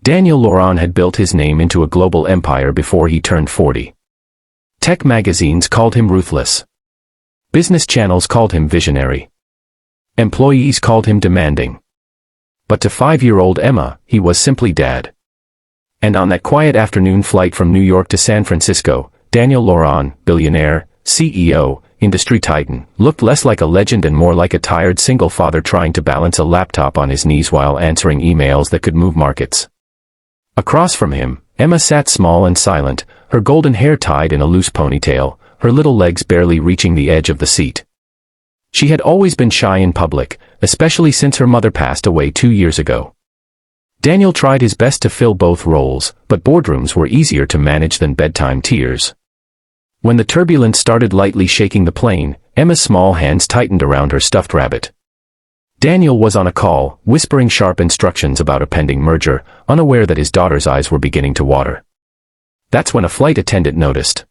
Daniel Laurent had built his name into a global empire before he turned 40. Tech magazines called him ruthless. Business channels called him visionary. Employees called him demanding. But to 5-year-old Emma, he was simply dad. And on that quiet afternoon flight from New York to San Francisco, Daniel Laurent, billionaire, CEO, industry titan, looked less like a legend and more like a tired single father trying to balance a laptop on his knees while answering emails that could move markets. Across from him, Emma sat small and silent, her golden hair tied in a loose ponytail, her little legs barely reaching the edge of the seat. She had always been shy in public, especially since her mother passed away 2 years ago. Daniel tried his best to fill both roles, but boardrooms were easier to manage than bedtime tears. When the turbulence started lightly shaking the plane, Emma's small hands tightened around her stuffed rabbit. Daniel was on a call, whispering sharp instructions about a pending merger, unaware that his daughter's eyes were beginning to water. That's when a flight attendant noticed.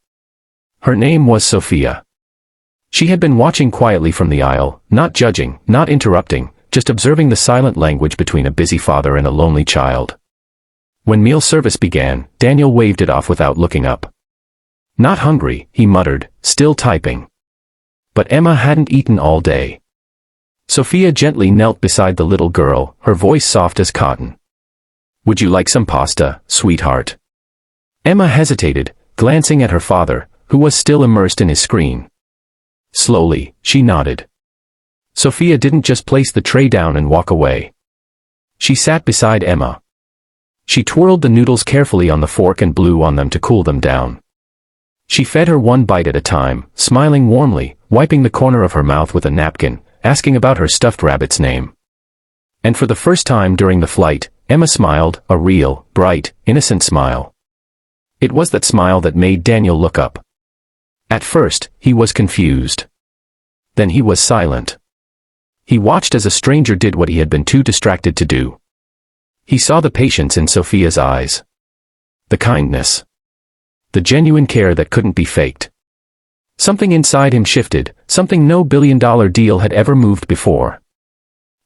Her name was Sophia. She had been watching quietly from the aisle, not judging, not interrupting, just observing the silent language between a busy father and a lonely child. When meal service began, Daniel waved it off without looking up. "Not hungry," he muttered, still typing. But Emma hadn't eaten all day. Sophia gently knelt beside the little girl, her voice soft as cotton. "Would you like some pasta, sweetheart?" Emma hesitated, glancing at her father, who was still immersed in his screen. Slowly, she nodded. Sophia didn't just place the tray down and walk away. She sat beside Emma. She twirled the noodles carefully on the fork and blew on them to cool them down. She fed her one bite at a time, smiling warmly, wiping the corner of her mouth with a napkin, asking about her stuffed rabbit's name. And for the first time during the flight, Emma smiled, a real, bright, innocent smile. It was that smile that made Daniel look up. At first, he was confused. Then he was silent. He watched as a stranger did what he had been too distracted to do. He saw the patience in Sophia's eyes. The kindness. The genuine care that couldn't be faked. Something inside him shifted, something no billion-dollar deal had ever moved before.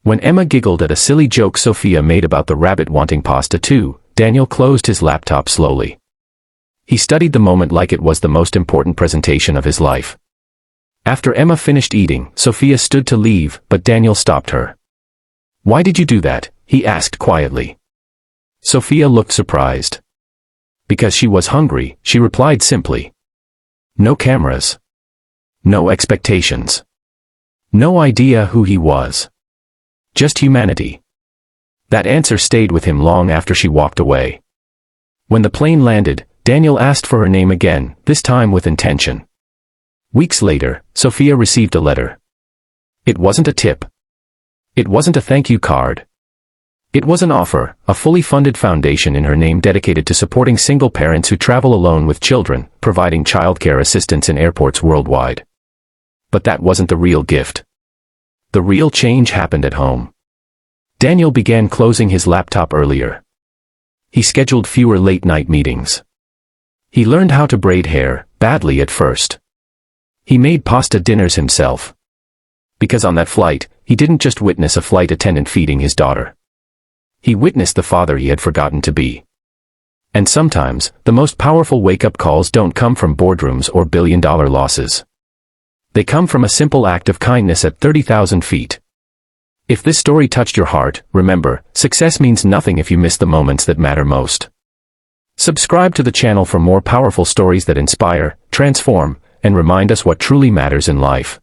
When Emma giggled at a silly joke Sophia made about the rabbit wanting pasta too, Daniel closed his laptop slowly. He studied the moment like it was the most important presentation of his life. After Emma finished eating, Sophia stood to leave, but Daniel stopped her. "Why did you do that?" he asked quietly. Sophia looked surprised. "Because she was hungry," she replied simply. No cameras. No expectations. No idea who he was. Just humanity. That answer stayed with him long after she walked away. When the plane landed, Daniel asked for her name again, this time with intention. Weeks later, Sophia received a letter. It wasn't a tip. It wasn't a thank you card. It was an offer, a fully funded foundation in her name dedicated to supporting single parents who travel alone with children, providing childcare assistance in airports worldwide. But that wasn't the real gift. The real change happened at home. Daniel began closing his laptop earlier. He scheduled fewer late-night meetings. He learned how to braid hair, badly at first. He made pasta dinners himself. Because on that flight, he didn't just witness a flight attendant feeding his daughter. He witnessed the father he had forgotten to be. And sometimes, the most powerful wake-up calls don't come from boardrooms or billion-dollar losses. They come from a simple act of kindness at 30,000 feet. If this story touched your heart, remember, success means nothing if you miss the moments that matter most. Subscribe to the channel for more powerful stories that inspire, transform, and remind us what truly matters in life.